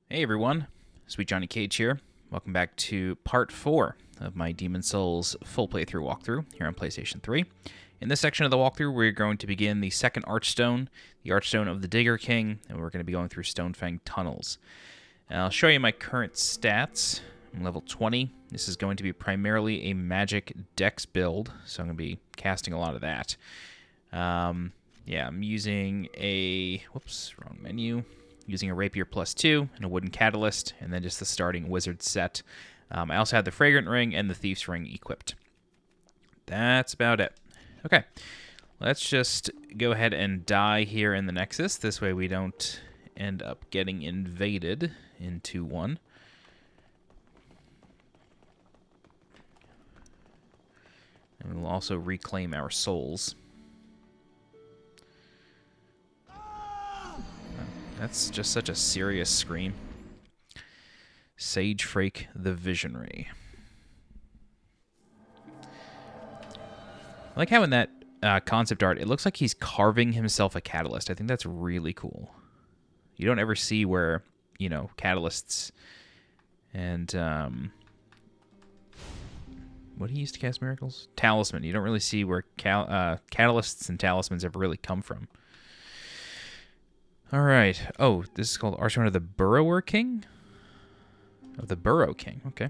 Hey everyone, SweetJohnnyCage here. Welcome back to part 4 of my Demon Souls full playthrough walkthrough here on PlayStation 3. In this section of the walkthrough, we're going to begin the second Archstone, the Archstone of the Digger King, and we're going to be going through Stonefang tunnels. And I'll show you my current stats. I'm level 20. This is going to be primarily a magic dex build, so I'm going to be casting a lot of that. I'm using a... whoops, wrong menu. Using a Rapier +2 and a Wooden Catalyst, and then just the starting Wizard set. I also have the Fragrant Ring and the Thief's Ring equipped. That's about it. Okay, let's just go ahead and die here in the Nexus. This way we don't end up getting invaded in 2-1. And we'll also reclaim our souls. That's just such a serious scream. Sage Frake the Visionary. I like how in that concept art, it looks like he's carving himself a catalyst. I think that's really cool. You don't ever see where, you know, catalysts and... what do you use to cast miracles? Talisman. You don't really see where catalysts and talismans ever really come from. All right. Oh, this is called Archstone of the Burrower King? Of the Burrow King. Okay.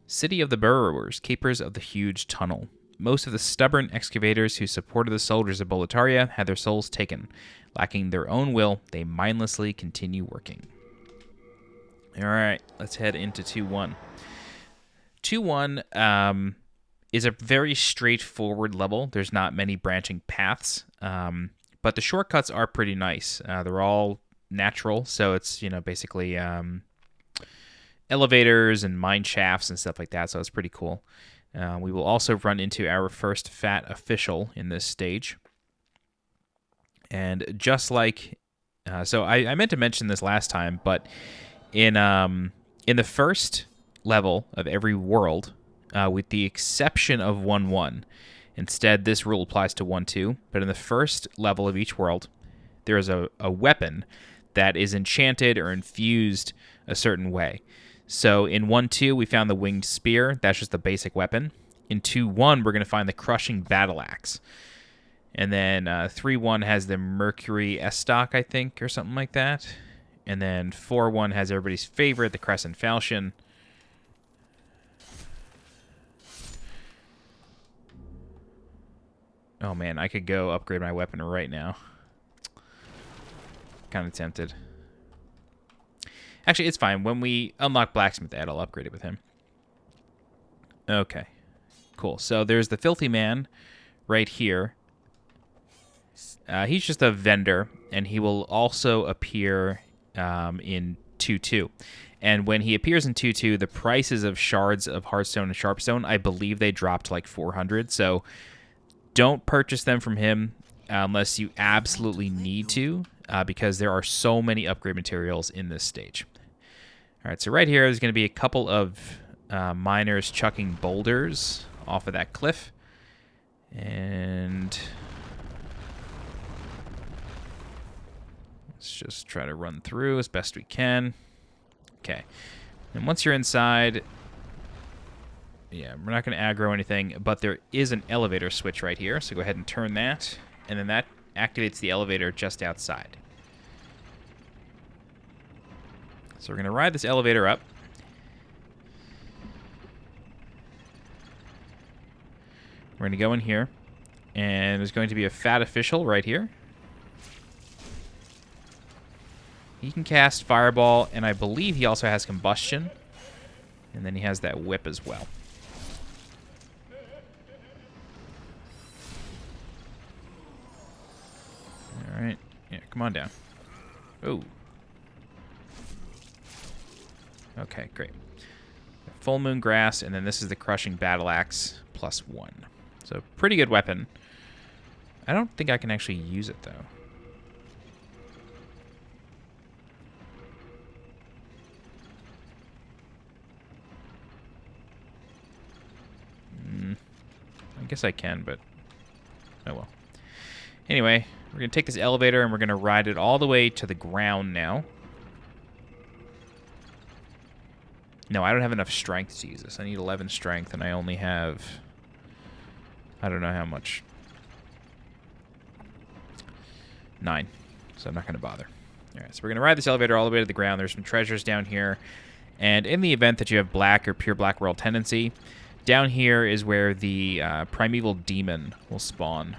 City of the Burrowers, keepers of the huge tunnel. Most of the stubborn excavators who supported the soldiers of Boletaria had their souls taken. Lacking their own will, they mindlessly continue working. All right. Let's head into 2-1. 2-1 is a very straightforward level. There's not many branching paths. But the shortcuts are pretty nice. They're all natural, so it's, you know, basically elevators and mine shafts and stuff like that, so it's pretty cool. We will also run into our first fat official in this stage. And just like... so I meant to mention this last time, but in the first level of every world, with the exception of 1-1, instead, this rule applies to 1-2, but in the first level of each world, there is a weapon that is enchanted or infused a certain way. So in 1-2, we found the Winged Spear. That's just the basic weapon. In 2-1, we're going to find the Crushing Battle Axe. And then 3-1 has the Mercury Estoc, I think, or something like that. And then 4-1 has everybody's favorite, the Crescent Falchion. Oh man, I could go upgrade my weapon right now. Kind of tempted. Actually, it's fine. When we unlock Blacksmith, I'll upgrade it with him. Okay. Cool. So there's the Filthy Man right here. He's just a vendor, and he will also appear in 2-2. And when he appears in 2-2, the prices of shards of Hearthstone and Sharpstone, I believe they dropped like 400. So... don't purchase them from him unless you absolutely need to, because there are so many upgrade materials in this stage. All right, so right here is going to be a couple of miners chucking boulders off of that cliff. And let's just try to run through as best we can. Okay, and once you're inside... yeah, we're not going to aggro anything, but there is an elevator switch right here, so go ahead and turn that, and then that activates the elevator just outside. So we're going to ride this elevator up. We're going to go in here, and there's going to be a fat official right here. He can cast Fireball, and I believe he also has Combustion, and then he has that whip as well. Alright. Yeah, come on down. Oh. Okay, great. Full Moon Grass, and then this is the Crushing Battle Axe +1. So, pretty good weapon. I don't think I can actually use it, though. I guess I can, but... oh well. Anyway, we're going to take this elevator and we're going to ride it all the way to the ground now. No, I don't have enough strength to use this. I need 11 strength, and I only have... I don't know how much. 9. So I'm not going to bother. All right, so we're going to ride this elevator all the way to the ground. There's some treasures down here. And in the event that you have black or pure black world tendency, down here is where the primeval demon will spawn.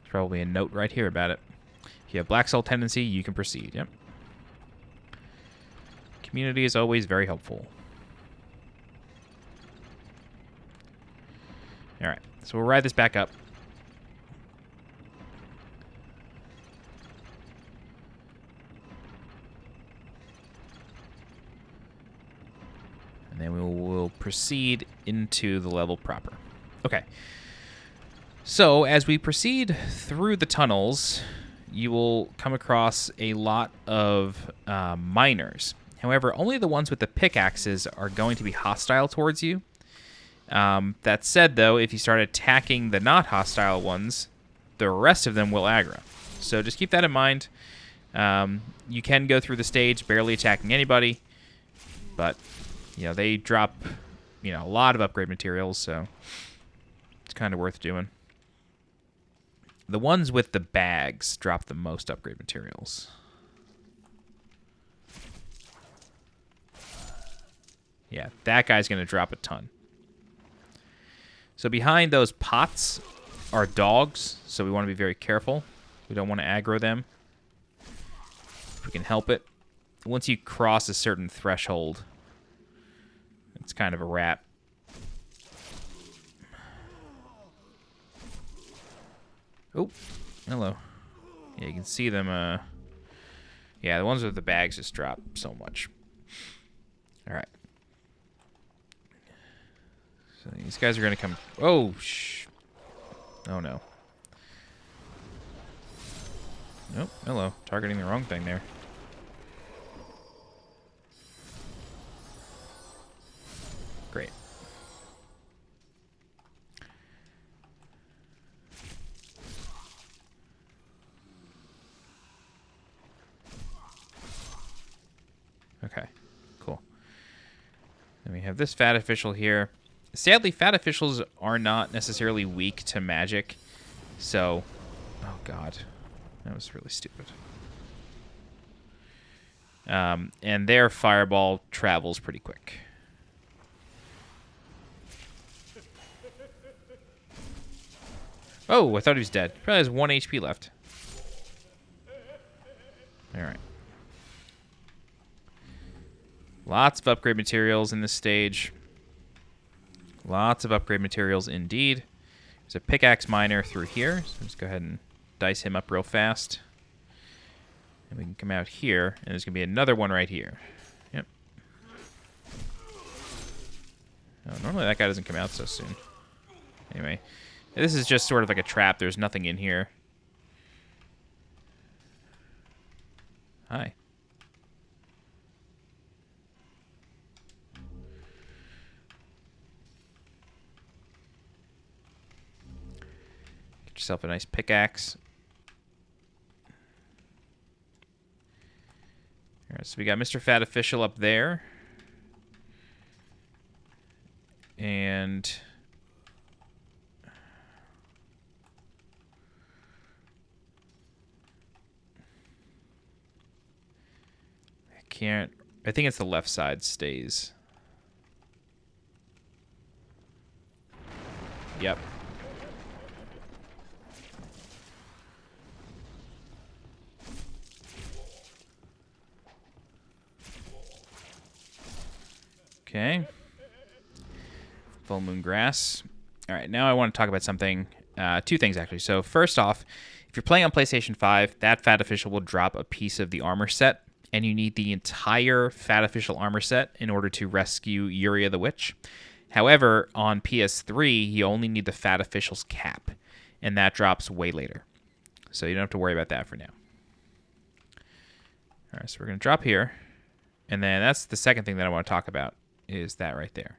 There's probably a note right here about it. If you have black soul tendency, you can proceed. Yep. Community is always very helpful. All right, so we'll ride this back up. And then we'll proceed into the level proper. Okay. So as we proceed through the tunnels, you will come across a lot of miners. However, only the ones with the pickaxes are going to be hostile towards you. That said, though, if you start attacking the not hostile ones, the rest of them will aggro. So just keep that in mind. You can go through the stage barely attacking anybody, but you know they drop a lot of upgrade materials, so it's kind of worth doing. The ones with the bags drop the most upgrade materials. Yeah, that guy's going to drop a ton. So behind those pots are dogs, so we want to be very careful. We don't want to aggro them if we can help it. Once you cross a certain threshold, it's kind of a wrap. Oh, hello. Yeah, you can see them. Yeah, the ones with the bags just drop so much. All right. So these guys are going to come... Oh, oh, no. Nope, hello. Targeting the wrong thing there. Great. Okay, cool. Then we have this fat official here. Sadly, fat officials are not necessarily weak to magic, so... Oh, God. That was really stupid. And their fireball travels pretty quick. Oh, I thought he was dead. Probably has 1 HP left. Alright. Lots of upgrade materials in this stage. Lots of upgrade materials indeed. There's a pickaxe miner through here. So let's go ahead and dice him up real fast. And we can come out here, and there's going to be another one right here. Yep. Oh, normally that guy doesn't come out so soon. Anyway, this is just sort of like a trap. There's nothing in here. Hi. Get yourself a nice pickaxe. All right, so we got Mr. Fat Official up there. And... I think it's the left side stays. Yep. Okay. Full moon grass. All right, now I want to talk about something. Two things, actually. So first off, if you're playing on PlayStation 5, that Fat Official will drop a piece of the armor set, and you need the entire Fat Official armor set in order to rescue Yuria the Witch. However, on PS3, you only need the Fat Official's cap, and that drops way later. So you don't have to worry about that for now. All right, so we're going to drop here, and then that's the second thing that I want to talk about, is that right there.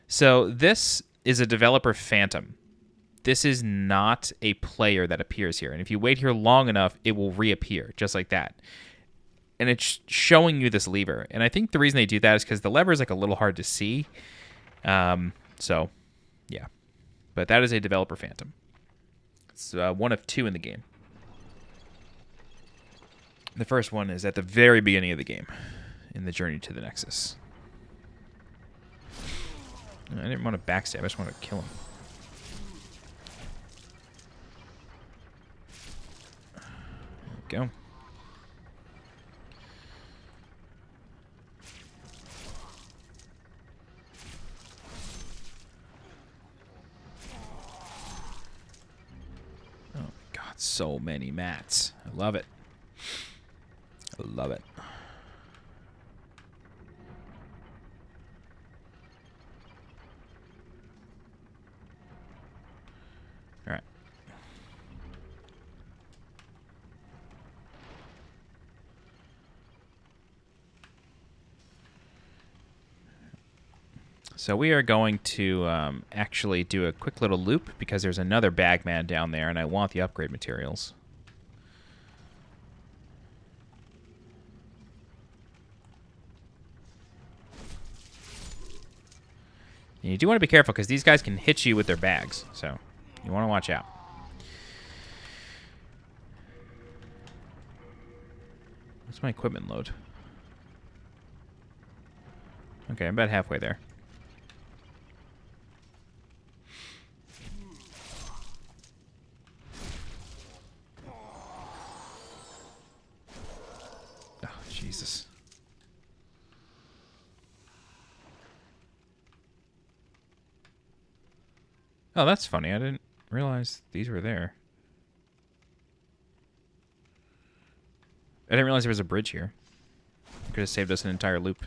So this is a developer phantom. This is not a player that appears here, and if you wait here long enough, it will reappear, just like that. and it's showing you this lever. And I think the reason they do that is because the lever is like a little hard to see. So, yeah. But that is a developer phantom. It's one of two in the game. The first one is at the very beginning of the game, in the journey to the Nexus. I didn't want to backstab, I just wanted to kill him. There we go. Oh my god, so many mats. I love it. I love it. All right. So we are going to actually do a quick little loop because there's another bagman down there and I want the upgrade materials. And you do want to be careful because these guys can hit you with their bags, so you want to watch out. What's my equipment load? Okay, I'm about halfway there. Oh, Jesus. Oh, that's funny. I didn't realize these were there. I didn't realize there was a bridge here. Could have saved us an entire loop.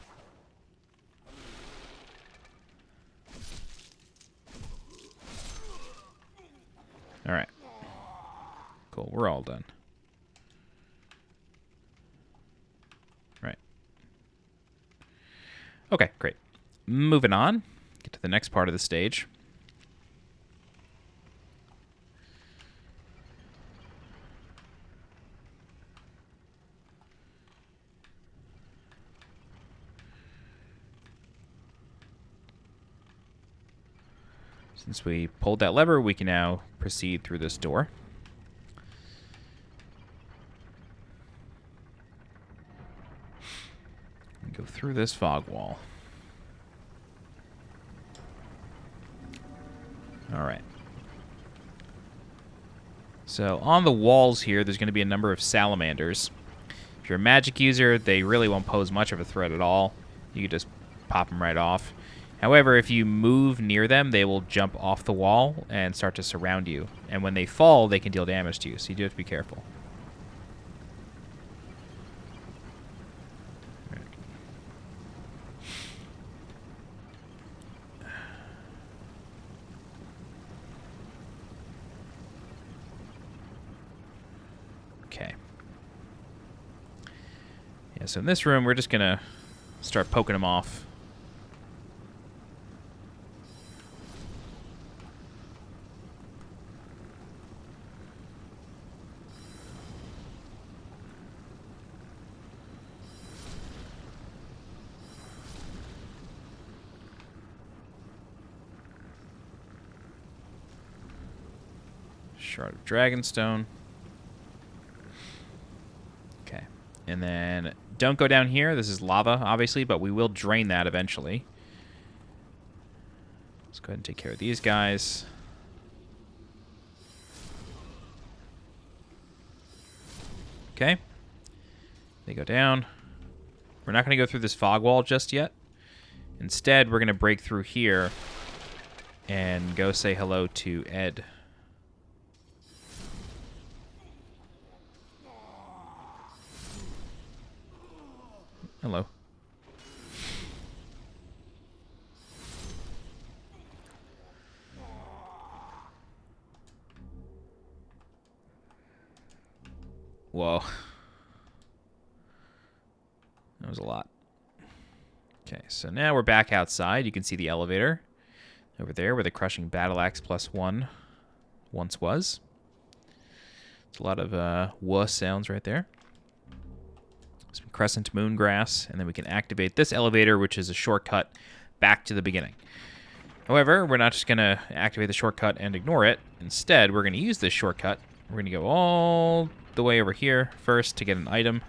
Alright. Cool. We're all done. Right. Okay, great. Moving on. Get to the next part of the stage. Since we pulled that lever, we can now proceed through this door. And go through this fog wall. Alright. So on the walls here, there's going to be a number of salamanders. If you're a magic user, they really won't pose much of a threat at all. You can just pop them right off. However, if you move near them, they will jump off the wall and start to surround you. And when they fall, they can deal damage to you, so you do have to be careful. Okay. Yeah, so in this room, we're just going to start poking them off. Shard of Dragonstone. Okay. And then don't go down here. This is lava, obviously, but we will drain that eventually. Let's go ahead and take care of these guys. Okay. They go down. We're not going to go through this fog wall just yet. Instead, we're going to break through here and go say hello to Ed. Hello. Whoa. That was a lot. Okay, so now we're back outside. You can see the elevator over there where the crushing battle axe +1 once was. It's a lot of wuh sounds right there. some crescent moon grass, and then we can activate this elevator, which is a shortcut back to the beginning. However, we're not just going to activate the shortcut and ignore it. Instead, we're going to use this shortcut. We're going to go all the way over here first to get an item.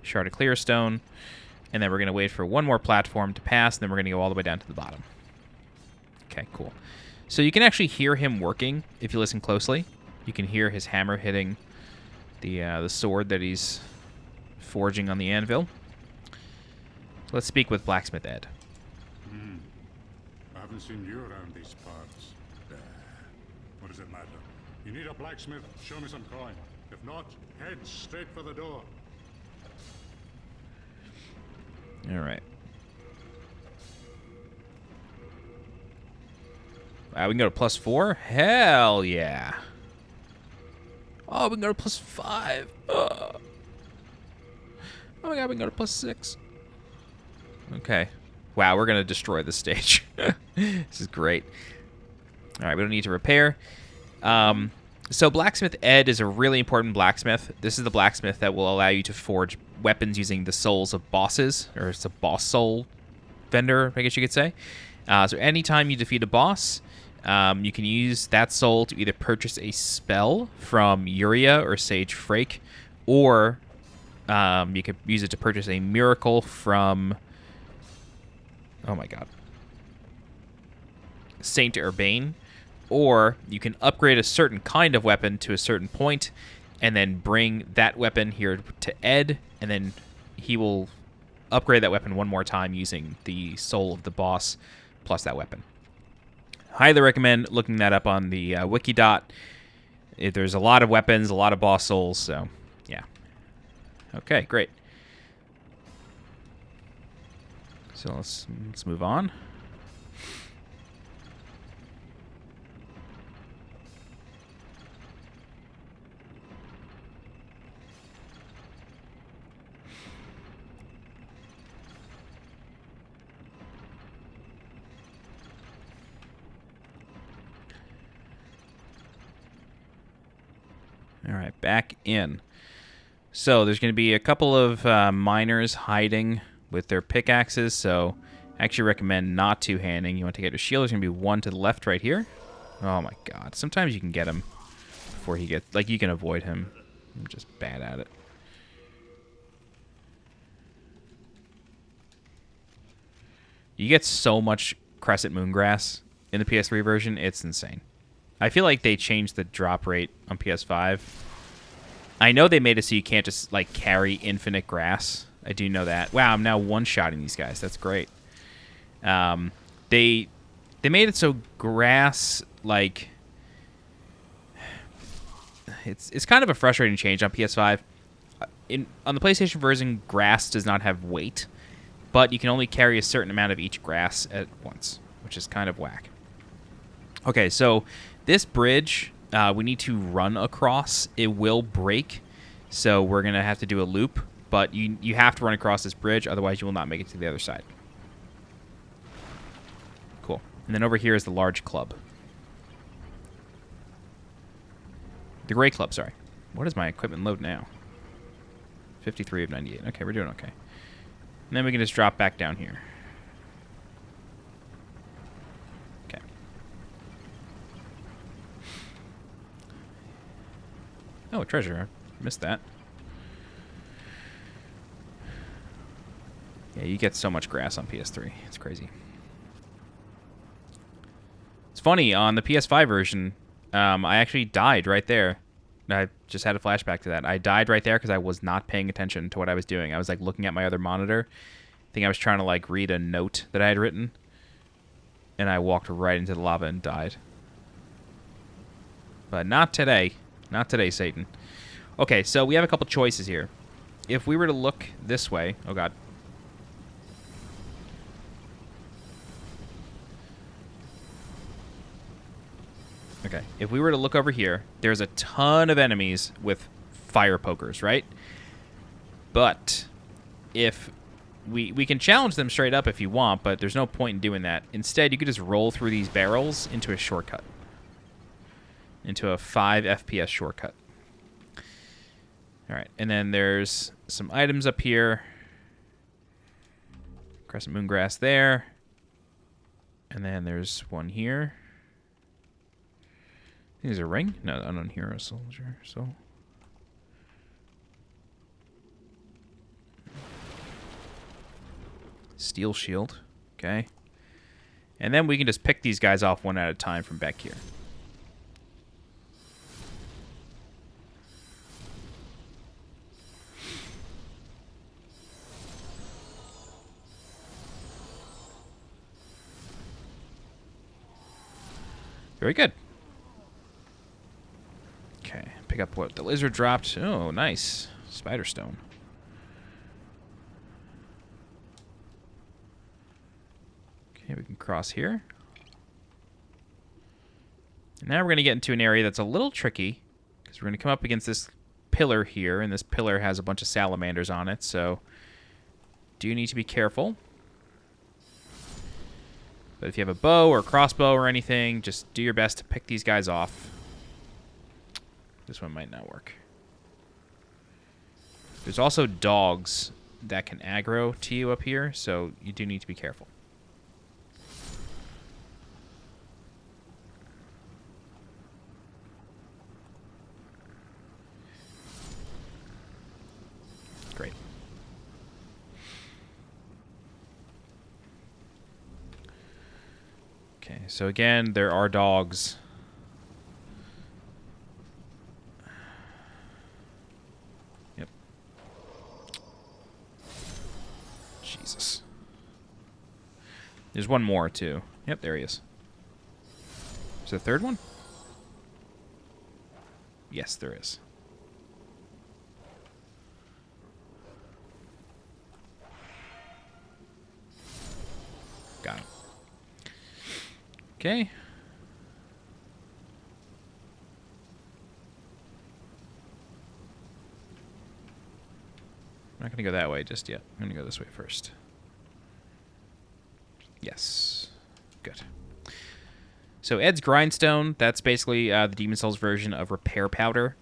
Shard of clear stone. And then we're going to wait for one more platform to pass, and then we're going to go all the way down to the bottom. Okay, cool. So you can actually hear him working if you listen closely. You can hear his hammer hitting the sword that he's forging on the anvil. So let's speak with Blacksmith Ed. I haven't seen you around these parts. What does it matter? You need a blacksmith? Show me some coin. If not, head straight for the door. All right. We can go to +4? Hell yeah. Oh, we can go to +5. Oh my god, we can go to +6. Okay. Wow, we're going to destroy this stage. This is great. All right, we don't need to repair. So Blacksmith Ed is a really important blacksmith. This is the blacksmith that will allow you to forge weapons using the souls of bosses, or it's a boss soul vendor, I guess you could say. So anytime you defeat a boss, you can use that soul to either purchase a spell from Uria or Sage Frake, or you could use it to purchase a miracle from, oh my god, Saint Urbane. Or you can upgrade a certain kind of weapon to a certain point and then bring that weapon here to Ed, and then he will upgrade that weapon one more time using the soul of the boss plus that weapon. Highly recommend looking that up on the Wikidot. There's a lot of weapons, a lot of boss souls, so yeah. Okay, great. So let's move on. All right, back in. So there's going to be a couple of miners hiding with their pickaxes, so I actually recommend not two-handing. You want to get your shield. There's going to be one to the left right here. Oh my god. Sometimes you can get him before he gets... Like, you can avoid him. I'm just bad at it. You get so much Crescent Moongrass in the PS3 version, it's insane. I feel like they changed the drop rate on PS5. I know they made it so you can't just, like, carry infinite grass. I do know that. Wow, I'm now one-shotting these guys. That's great. They made it so grass, like... It's kind of a frustrating change on PS5. On the PlayStation version, grass does not have weight, but you can only carry a certain amount of each grass at once, which is kind of whack. Okay, so this bridge, we need to run across. It will break, so we're going to have to do a loop, but you have to run across this bridge, otherwise you will not make it to the other side. Cool. And then over here is the large club. The gray club, sorry. What is my equipment load now? 53 of 98. Okay, we're doing okay. And then we can just drop back down here. Okay. Oh, a treasure. I missed that. Yeah, you get so much grass on PS3. It's crazy. It's funny, on the PS5 version, I actually died right there. I just had a flashback to that. I died right there because I was not paying attention to what I was doing. I was like looking at my other monitor. I think I was trying to like read a note that I had written. And I walked right into the lava and died. But not today. Not today, Satan. Okay, so we have a couple choices here. If we were to look this way... Oh, God. Okay, if we were to look over here, there's a ton of enemies with fire pokers, right? But if we can challenge them straight up if you want, but there's no point in doing that. Instead, you could just roll through these barrels into a shortcut. Into a 5 FPS shortcut. All right, and then there's some items up here. Crescent moon grass there. And then there's one here. I think there's a ring? No, unknown hero soldier. So steel shield. Okay. And then we can just pick these guys off one at a time from back here. Very good. Okay, pick up what the lizard dropped. Oh, nice. Spider stone. Okay, we can cross here. And now we're going to get into an area that's a little tricky, because we're going to come up against this pillar here, and this pillar has a bunch of salamanders on it, so do need to be careful. But if you have a bow or a crossbow or anything, just do your best to pick these guys off. This one might not work. There's also dogs that can aggro to you up here, so you do need to be careful. Great. Okay, so again, there are dogs. Yep. Jesus. There's one more, too. Yep, there he is. Is there a third one? Yes, there is. Got him. Okay. I'm not going to go that way just yet. I'm going to go this way first. Yes. Good. So Ed's Grindstone, that's basically the Demon Souls version of Repair Powder.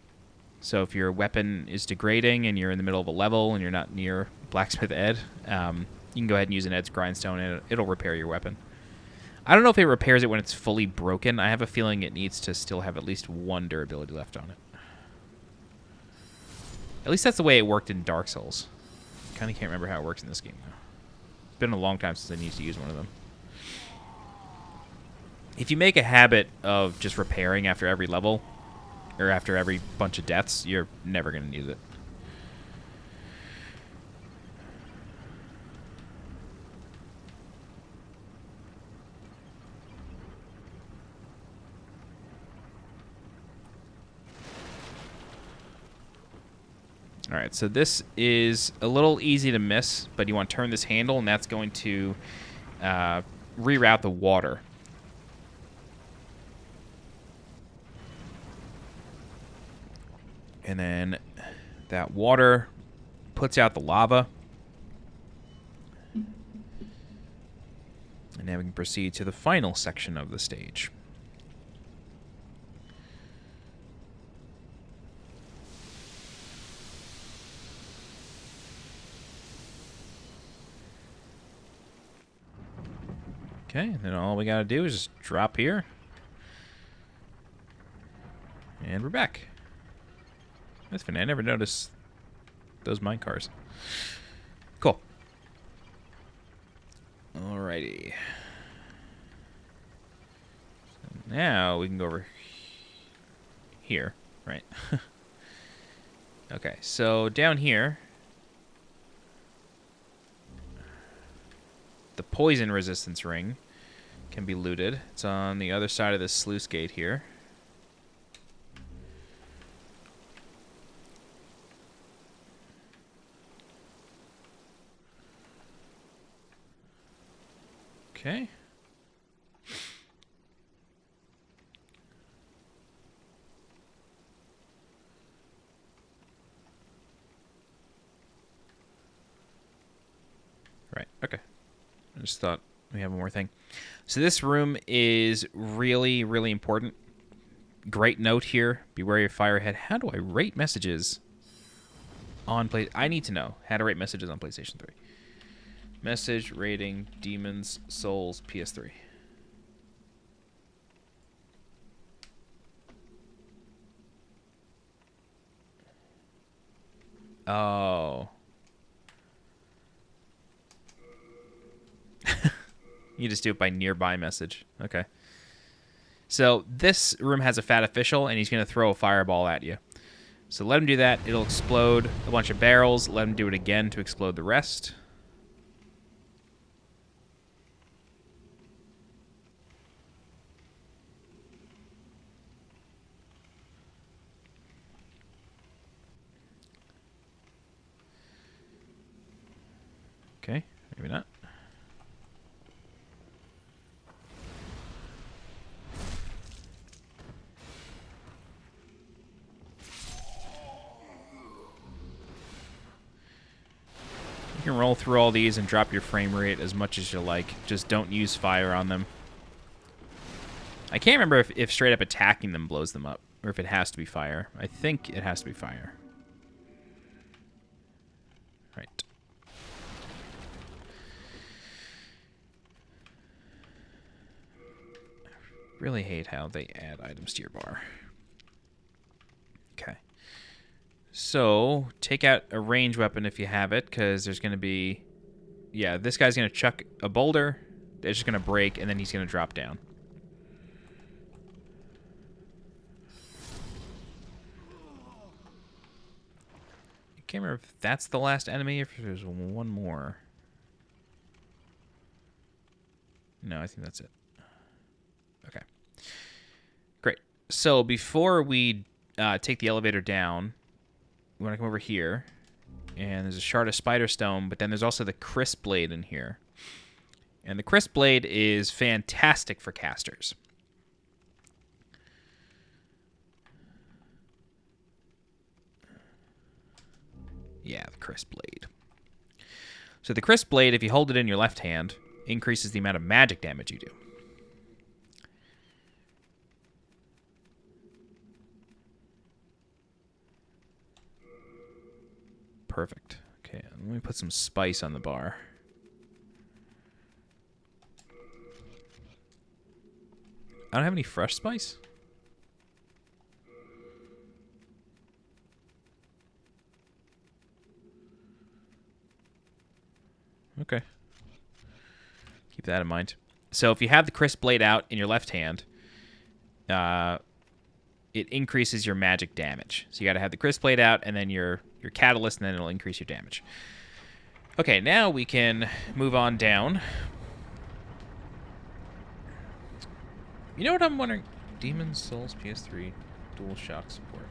So if your weapon is degrading and you're in the middle of a level and you're not near Blacksmith Ed, you can go ahead and use an Ed's Grindstone and it'll repair your weapon. I don't know if it repairs it when it's fully broken. I have a feeling it needs to still have at least one durability left on it. At least that's the way it worked in Dark Souls. Kind of can't remember how it works in this game, though. It's been a long time since I need to use one of them. If you make a habit of just repairing after every level, or after every bunch of deaths, you're never going to use it. Alright, so this is a little easy to miss, but you want to turn this handle, and that's going to reroute the water. And then that water puts out the lava. And now we can proceed to the final section of the stage. Okay, and then all we gotta do is just drop here. And we're back. That's funny, I never noticed those mine cars. Cool. Alrighty. So now we can go over here, right? Okay, so down here, the poison resistance ring can be looted. It's on the other side of this sluice gate here. Okay. Right, okay. I just thought we have one more thing. So this room is really, really important. Great note here. Beware your firehead. How do I rate messages? on play. I need to know how to rate messages on PlayStation 3. Message rating Demon's Souls PS3. Oh. You just do it by nearby message. Okay. So this room has a fat official, and he's going to throw a fireball at you. So let him do that. It'll explode a bunch of barrels. Let him do it again to explode the rest. Okay, maybe not. You can roll through all these and drop your frame rate as much as you like. Just don't use fire on them. I can't remember if straight up attacking them blows them up, or if it has to be fire. I think it has to be fire. Right. Really hate how they add items to your bar. Okay. So, take out a range weapon if you have it, because there's going to be... Yeah, this guy's going to chuck a boulder. It's just going to break, and then he's going to drop down. I can't remember if that's the last enemy, or if there's one more. No, I think that's it. Okay. Great. So before we take the elevator down, we want to come over here. And there's a shard of spider stone, but then there's also the Kris blade in here. And the Kris blade is fantastic for casters. Yeah, the Kris blade. So the Kris blade, if you hold it in your left hand, increases the amount of magic damage you do. Perfect. Okay, let me put some spice on the bar. I don't have any fresh spice? Okay. Keep that in mind. So if you have the Kris blade out in your left hand, it increases your magic damage. So you got to have the Kris blade out, and then your catalyst, and then it'll increase your damage. Okay, now we can move on down. You know what I'm wondering? Demon's Souls PS3 DualShock support.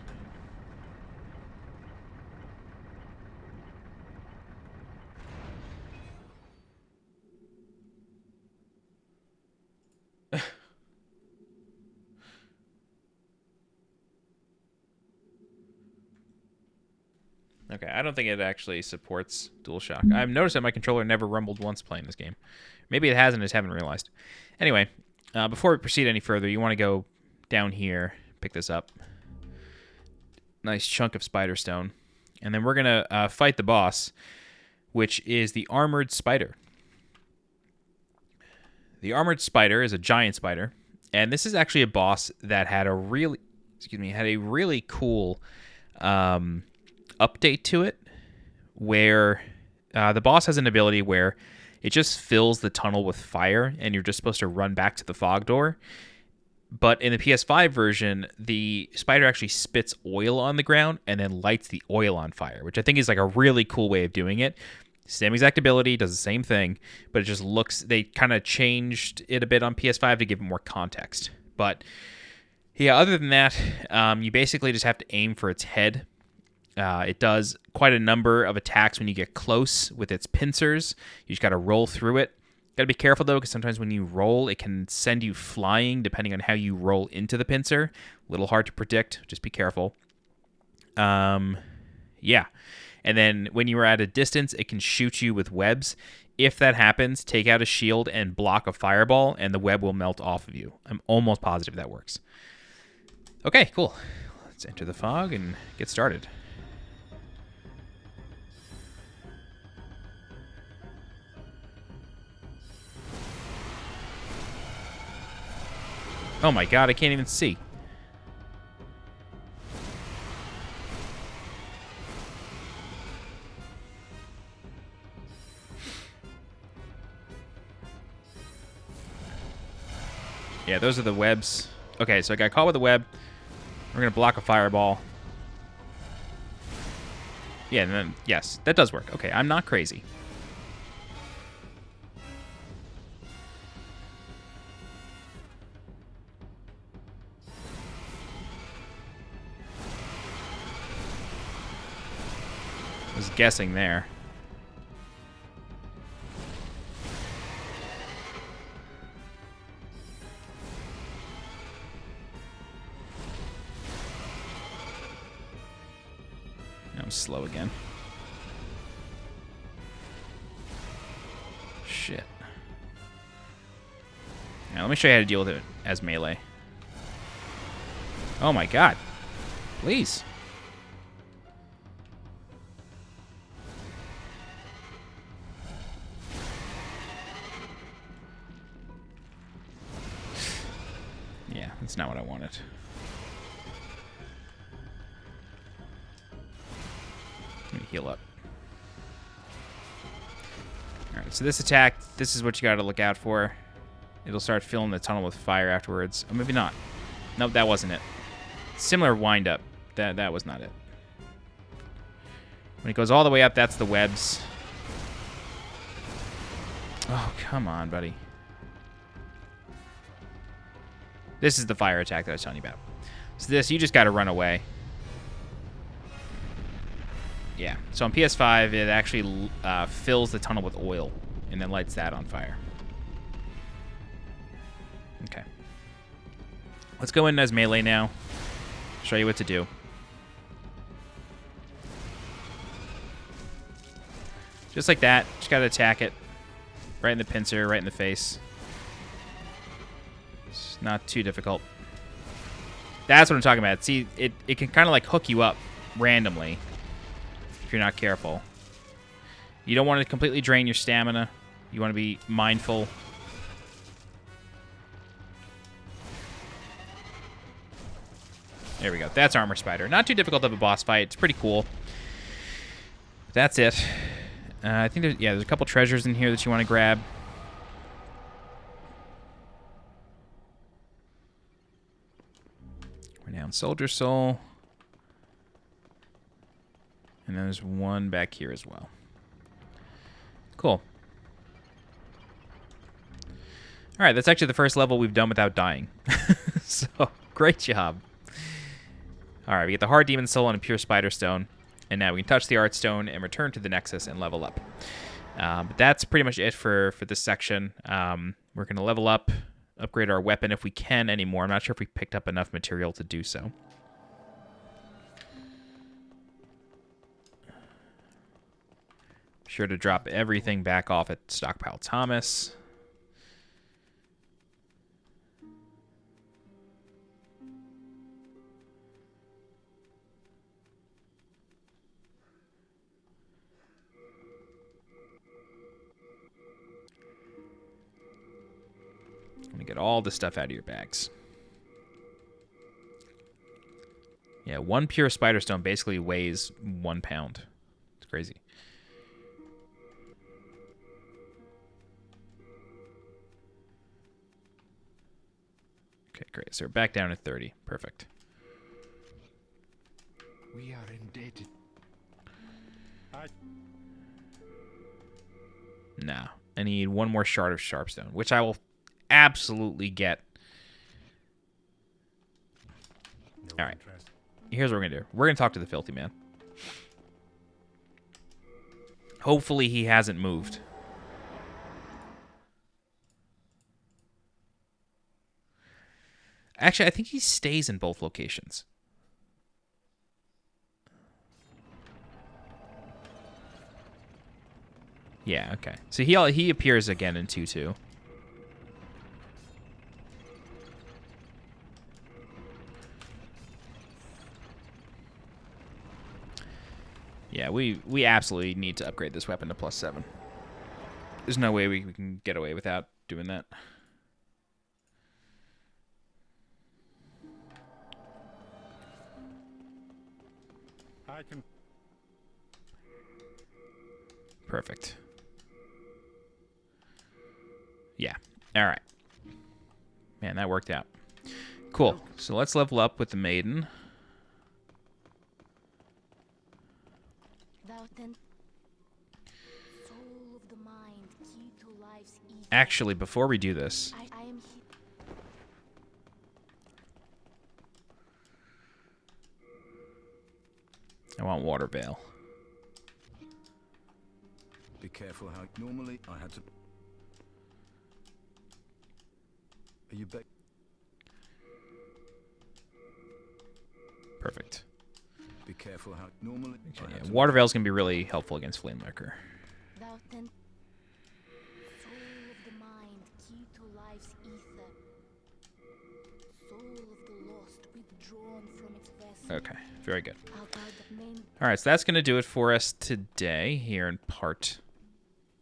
Okay, I don't think it actually supports DualShock. I've noticed that my controller never rumbled once playing this game. Maybe it hasn't, I just haven't realized. Anyway, before we proceed any further, you want to go down here, pick this up. Nice chunk of spider stone. And then we're going to fight the boss, which is the Armored Spider. The Armored Spider is a giant spider, and this is actually a boss that had a really, cool update to it, where the boss has an ability where it just fills the tunnel with fire, and you're just supposed to run back to the fog door. But in the PS5 version, the spider actually spits oil on the ground and then lights the oil on fire, which I think is like a really cool way of doing it. Same exact ability, does the same thing, but it just looks... They kind of changed it a bit on PS5 to give it more context. But yeah, other than that, you basically just have to aim for its head. It does quite a number of attacks when you get close with its pincers. You just got to roll through it. Got to be careful, though, because sometimes when you roll, it can send you flying, depending on how you roll into the pincer. A little hard to predict. Just be careful. Yeah. And then when you are at a distance, it can shoot you with webs. If that happens, take out a shield and block a fireball, and the web will melt off of you. I'm almost positive that works. Okay, cool. Let's enter the fog and get started. Oh my god, I can't even see. Yeah, those are the webs. Okay, so I got caught with a web. We're going to block a fireball. Yeah, and then, yes, that does work. Okay, I'm not crazy. I was guessing there. I'm slow again. Shit. Now, let me show you how to deal with it as melee. Oh my god. Please. Yeah, that's not what I wanted. Let me heal up. Alright, so this attack, this is what you gotta look out for. It'll start filling the tunnel with fire afterwards. Or maybe not. Nope, that wasn't it. Similar wind-up. That was not it. When it goes all the way up, that's the webs. Oh, come on, buddy. This is the fire attack that I was telling you about. So this, you just gotta run away. Yeah, so on PS5, it actually fills the tunnel with oil and then lights that on fire. Okay. Let's go in as melee now. Show you what to do. Just like that. Just gotta attack it. Right in the pincer, right in the face. It's not too difficult. That's what I'm talking about. See, it can kind of like hook you up randomly if you're not careful. You don't want to completely drain your stamina. You want to be mindful. There we go. That's Armor Spider. Not too difficult of a boss fight. It's pretty cool. That's it. I think there's a couple treasures in here that you want to grab. Renowned Soldier Soul. And then there's one back here as well. Cool. All right, that's actually the first level we've done without dying. So, great job. All right, we get the Hard Demon Soul and a Pure Spider Stone. And now we can touch the Art Stone and return to the Nexus and level up. But that's pretty much it for this section. We're going to level up, upgrade our weapon if we can anymore. I'm not sure if we picked up enough material to do so. Be sure to drop everything back off at Stockpile Thomas. Let me get all the stuff out of your bags. Yeah, one pure spider stone basically weighs 1 pound. It's crazy. Okay, great. So we're back down at 30. Perfect. We are indebted. Nah. I need one more shard of Sharpstone, which I will absolutely get. All right. Here's what we're going to do. We're going to talk to the Filthy Man. Hopefully he hasn't moved. Actually, I think he stays in both locations. Yeah, okay. So he appears again in 2-2. Yeah, we absolutely need to upgrade this weapon to +7. There's no way we can get away without doing that. I can. Perfect. Yeah. All right. Man, that worked out. Cool. So let's level up with the maiden. Actually, before we do this, I want Water Veil. Be careful how normally I had to. Are you back? Perfect. Be careful how normally. Okay, yeah. Water Veil's gonna be really helpful against Flame Lurker. Okay, very good. All right, so that's going to do it for us today here in part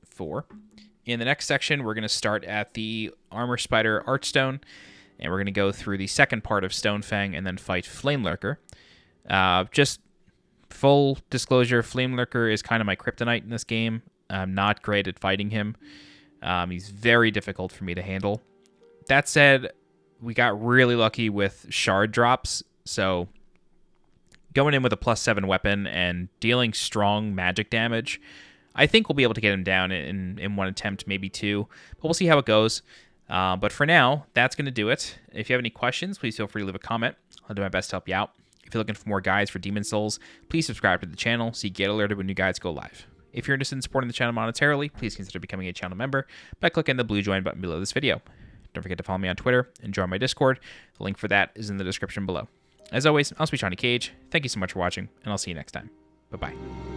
4. In the next section, we're going to start at the Armor Spider Archstone, and we're going to go through the second part of Stonefang and then fight Flame Lurker. Just full disclosure, Flame Lurker is kind of my kryptonite in this game. I'm not great at fighting him. He's very difficult for me to handle. That said, we got really lucky with shard drops, so going in with a +7 weapon and dealing strong magic damage, I think we'll be able to get him down in one attempt, maybe 2. But we'll see how it goes. But for now, that's going to do it. If you have any questions, please feel free to leave a comment. I'll do my best to help you out. If you're looking for more guides for Demon Souls, please subscribe to the channel so you get alerted when new guides go live. If you're interested in supporting the channel monetarily, please consider becoming a channel member by clicking the blue join button below this video. Don't forget to follow me on Twitter and join my Discord. The link for that is in the description below. As always, I'm SweetJohnnyCage. Thank you so much for watching, and I'll see you next time. Bye-bye.